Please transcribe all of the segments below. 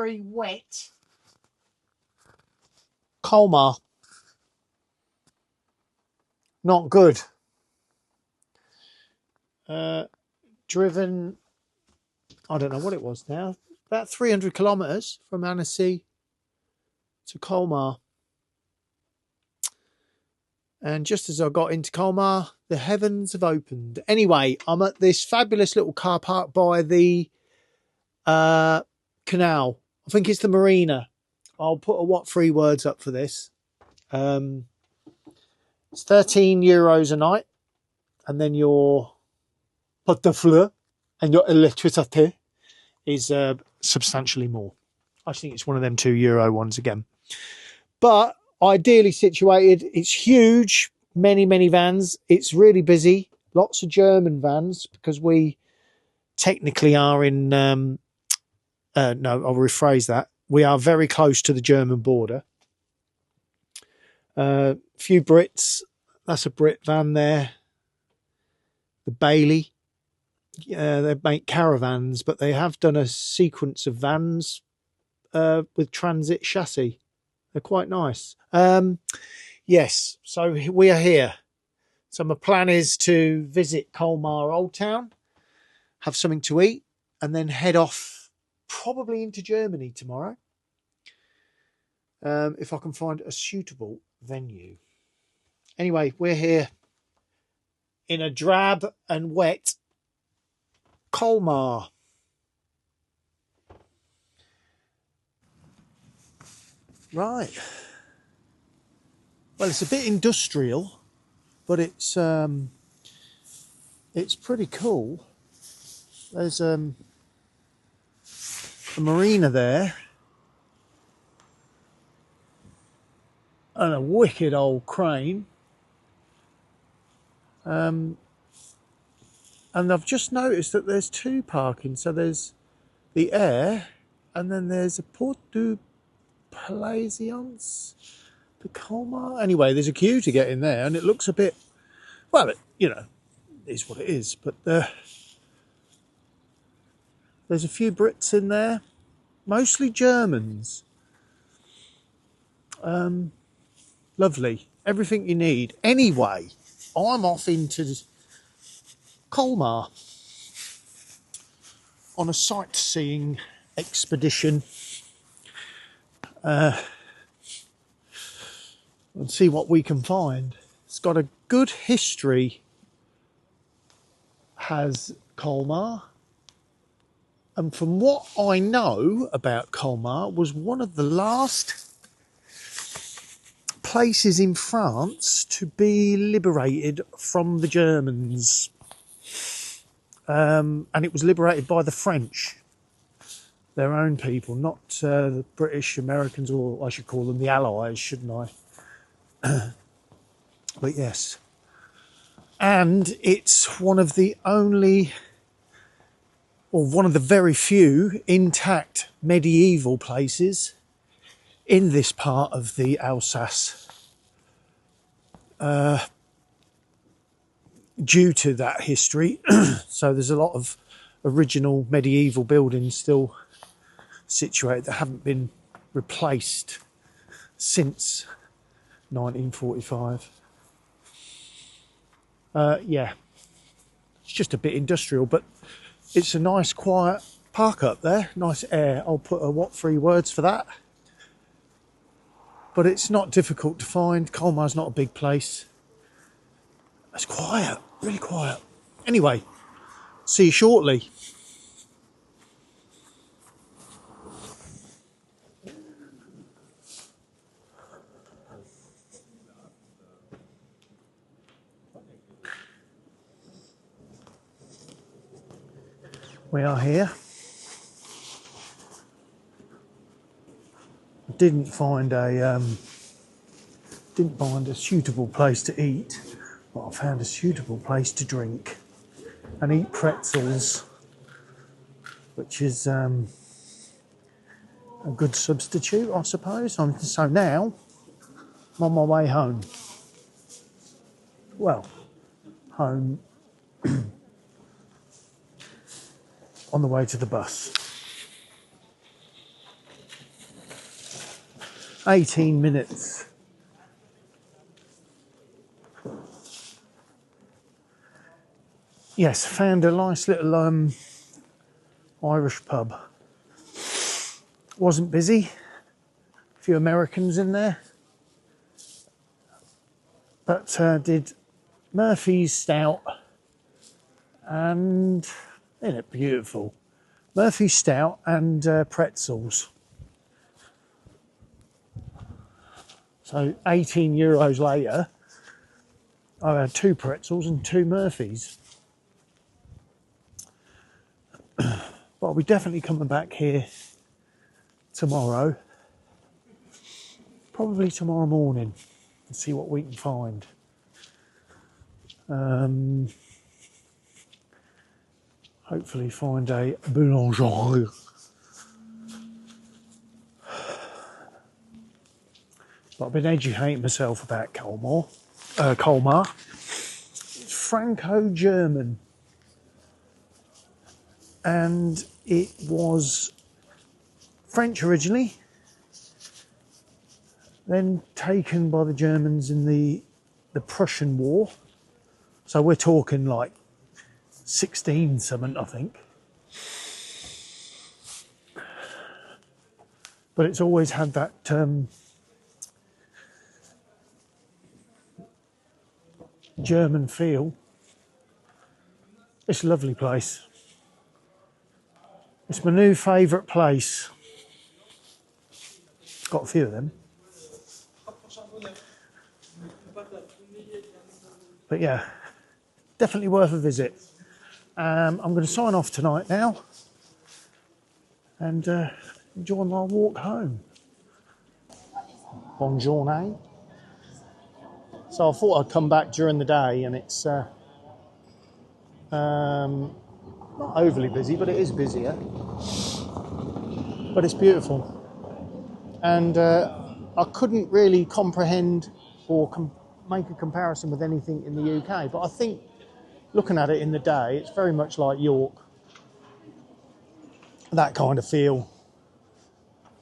very wet Colmar. Not good. Driven, I don't know what it was now, about 300 kilometres from Annecy to Colmar. And just as I got into Colmar, the heavens have opened. Anyway, I'm at this fabulous little car park by the canal. I think it's the marina. I'll put a what 3 words up for this. It's €13 a night. And then your pot de fleur and your electricité is substantially more. I think it's one of them €2 ones again. But ideally situated, it's huge, many vans. It's really busy, lots of German vans because we technically are in, no, I'll rephrase that. We are very close to the German border. Few Brits, that's a Brit van there. The Bailey, they make caravans, but they have done a sequence of vans with transit chassis. They're quite nice. Yes, so we are here. So my plan is to visit Colmar Old Town, have something to eat, and then head off probably into Germany tomorrow. If I can find a suitable venue. Anyway, we're here in a drab and wet Colmar. Right. Well, it's a bit industrial, but it's pretty cool. There's a marina there and a wicked old crane. And I've just noticed that there's 2 parking. So there's the Air, and then there's a Port du Plaisance, the Colmar. Anyway, there's a queue to get in there, and it looks a bit, well, you know, it is what it is. But there's a few Brits in there, mostly Germans. Lovely, everything you need. Anyway, I'm off into Colmar on a sightseeing expedition and see what we can find. It's got a good history, has Colmar, and from what I know about Colmar, was one of the last places in France to be liberated from the Germans. And it was liberated by the French, their own people, not the British, Americans, or I should call them the Allies, shouldn't I? But yes. And it's one of the only, or one of the very few intact medieval places in this part of the Alsace. Due to that history, so there's a lot of original medieval buildings still situated that haven't been replaced since 1945. Yeah, it's just a bit industrial, but it's a nice quiet park up there, nice air. I'll put a what 3 words for that. But it's not difficult to find. Colmar's not a big place. It's quiet, really quiet. Anyway, see you shortly. We are here. Didn't find a suitable place to eat, but I found a suitable place to drink and eat pretzels, which is a good substitute, I suppose. So now I'm on my way home. Well, home on the way to the bus. 18 minutes. Yes, found a nice little Irish pub. Wasn't busy. A few Americans in there. But did Murphy's Stout and, isn't it beautiful? Murphy's Stout and pretzels. So 18 euros later, I had 2 pretzels and 2 Murphys. But I'll be definitely coming back here tomorrow. Probably tomorrow morning and see what we can find. Hopefully find a boulangerie. But I've been educating myself about Colmar. It's Franco-German. And it was French originally, then taken by the Germans in the Prussian War. So we're talking like 16 something, I think. But it's always had that German feel. It's a lovely place. It's my new favourite place. Got a few of them. But yeah, definitely worth a visit. I'm going to sign off tonight now and enjoy my walk home. Buongiorno. So I thought I'd come back during the day, and it's not overly busy, but it is busier. But it's beautiful. And I couldn't really comprehend or make a comparison with anything in the UK, but I think looking at it in the day, it's very much like York. That kind of feel.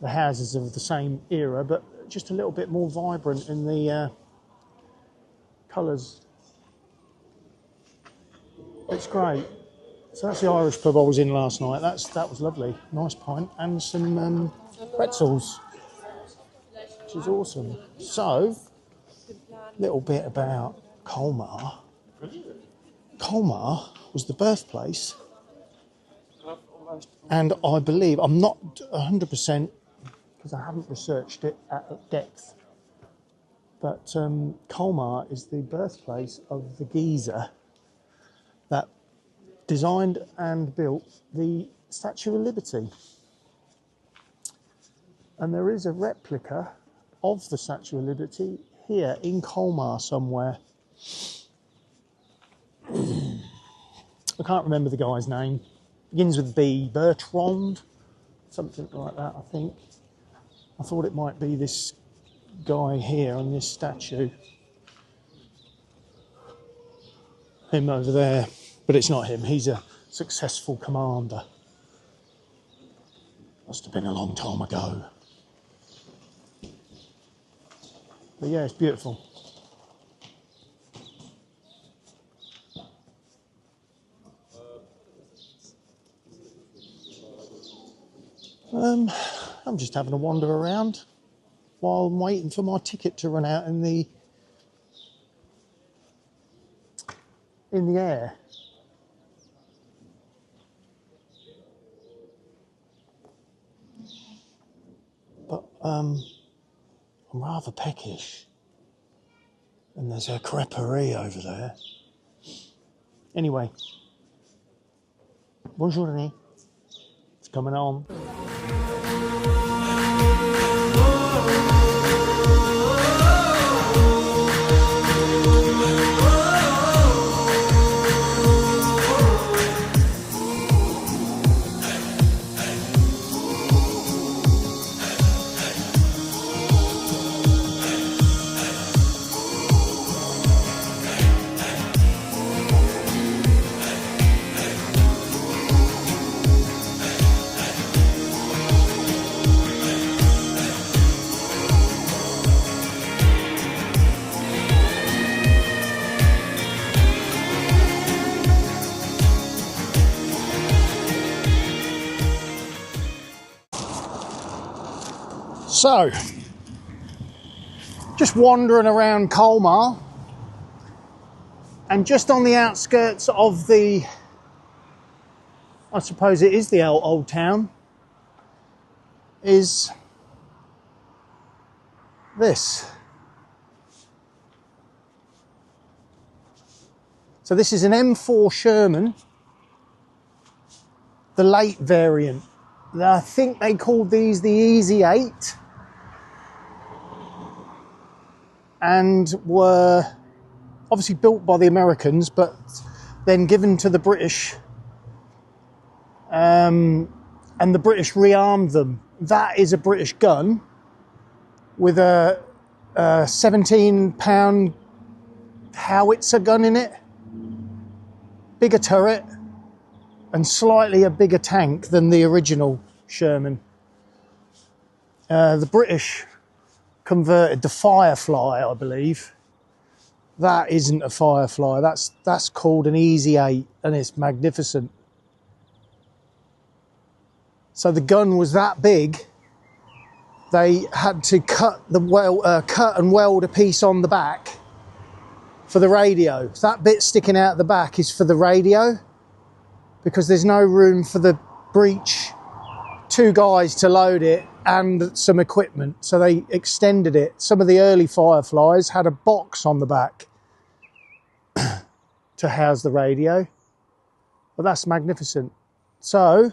The houses of the same era, but just a little bit more vibrant in the colours. It's great. So that's the Irish pub I was in last night. That was lovely. Nice pint and some pretzels, which is awesome. So, a little bit about Colmar. Colmar was the birthplace, and I believe, I'm not 100% because I haven't researched it at depth, but Colmar is the birthplace of the geezer that designed and built the Statue of Liberty. And there is a replica of the Statue of Liberty here in Colmar somewhere. I can't remember the guy's name. Begins with B, Bertrand, something like that, I think. I thought it might be this guy here on this statue. Him over there. But it's not him. He's a successful commander. Must have been a long time ago. But yeah, it's beautiful. I'm just having a wander around while I'm waiting for my ticket to run out in the air. But I'm rather peckish, and there's a creperie over there. Anyway, bonjour, it's coming on. So, just wandering around Colmar, and just on the outskirts of the, I suppose it is the old town, is this. So this is an M4 Sherman, the late variant. I think they called these the Easy 8, and were obviously built by the Americans, but then given to the British, and the British rearmed them. That is a British gun with a 17-pound howitzer gun in it, bigger turret, and slightly a bigger tank than the original Sherman. The British converted the Firefly, I believe. That isn't a Firefly, that's called an Easy 8, and it's magnificent. So the gun was that big, they had to cut and weld a piece on the back for the radio. So that bit sticking out the back is for the radio, because there's no room for the breech, 2 guys to load it and some equipment, so they extended it. Some of the early Fireflies had a box on the back to house the radio, but that's magnificent. So,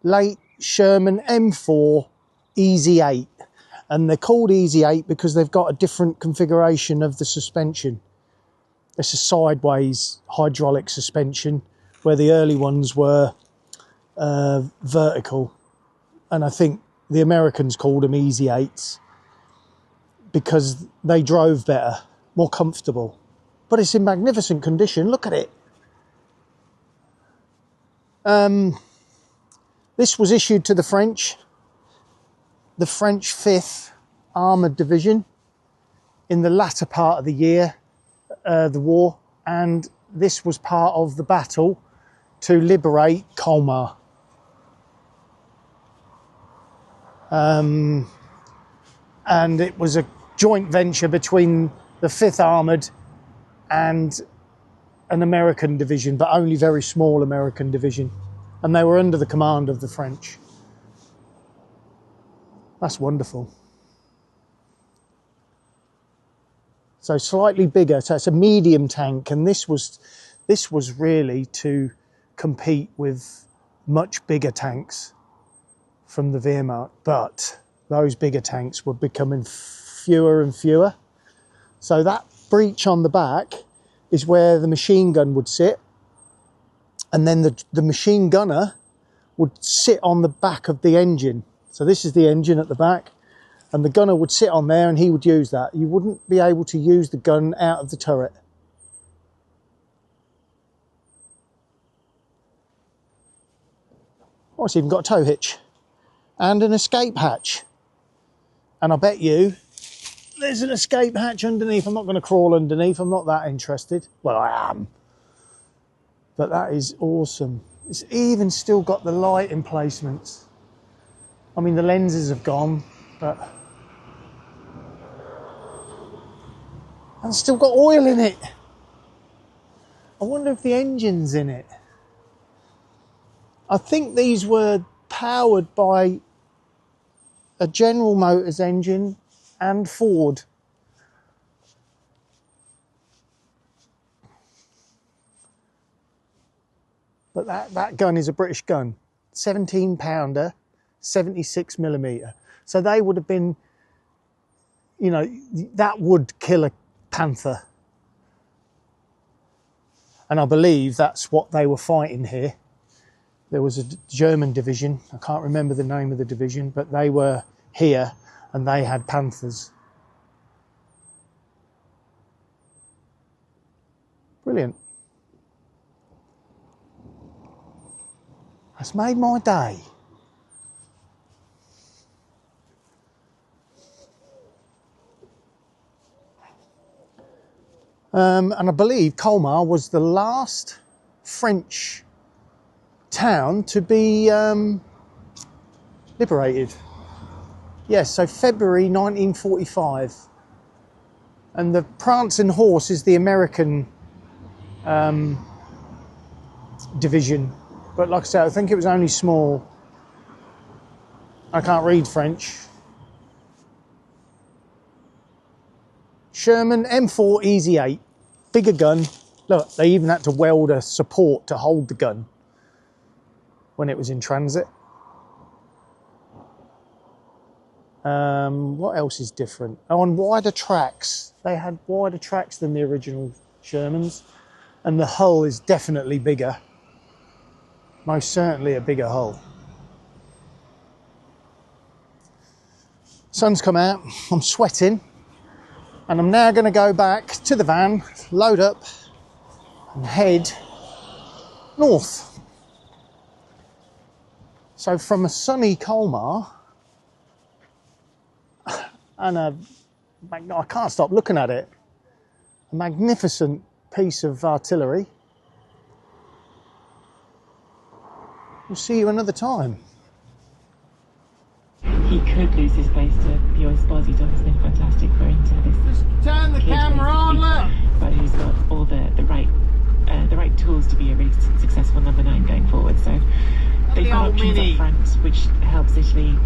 late Sherman M4 Easy 8, and they're called Easy 8 because they've got a different configuration of the suspension. It's a sideways hydraulic suspension, where the early ones were vertical, and I think the Americans called them Easy 8s because they drove better, more comfortable. But it's in magnificent condition, look at it. This was issued to the French 5th Armoured Division in the latter part of the year, the war, and this was part of the battle to liberate Colmar. And it was a joint venture between the 5th Armoured and an American division, but only very small American division, and they were under the command of the French. That's wonderful. So slightly bigger, so it's a medium tank, and this was really to compete with much bigger tanks from the Wehrmacht, but those bigger tanks were becoming fewer and fewer. So that breech on the back is where the machine gun would sit, and then the machine gunner would sit on the back of the engine. So this is the engine at the back, and the gunner would sit on there and he would use that. You wouldn't be able to use the gun out of the turret. Oh, it's even got a tow hitch and an escape hatch. And I bet you there's an escape hatch underneath. I'm not going to crawl underneath, I'm not that interested. Well, I am. But that is awesome. It's even still got the light emplacements. I mean, the lenses have gone, but and it's still got oil in it. I wonder if the engine's in it. I think these were powered by a General Motors engine and Ford. But that gun is a British gun, 17-pounder, 76mm. So they would have been, you know, that would kill a Panther. And I believe that's what they were fighting here. There was a German division, I can't remember the name of the division, but they were here and they had Panthers. Brilliant. That's made my day. And I believe Colmar was the last French town to be liberated. Yes, so February 1945. And the prancing horse is the American division. But like I said, I think it was only small. I can't read French. Sherman M4 Easy 8. Bigger gun. Look, they even had to weld a support to hold the gun when it was in transit. What else is different? On wider tracks. They had wider tracks than the original Shermans. And the hull is definitely bigger. Most certainly a bigger hull. Sun's come out. I'm sweating. And I'm now going to go back to the van, load up, and head north. So from a sunny Colmar, and I can't stop looking at it, a magnificent piece of artillery. We'll see you another time. He could lose his place to Pio Esposito, who's been fantastic for in-service. Just turn the camera on, look! But who's got all the right tools to be a really successful number 9 going forward. So they've got options up front, which helps Italy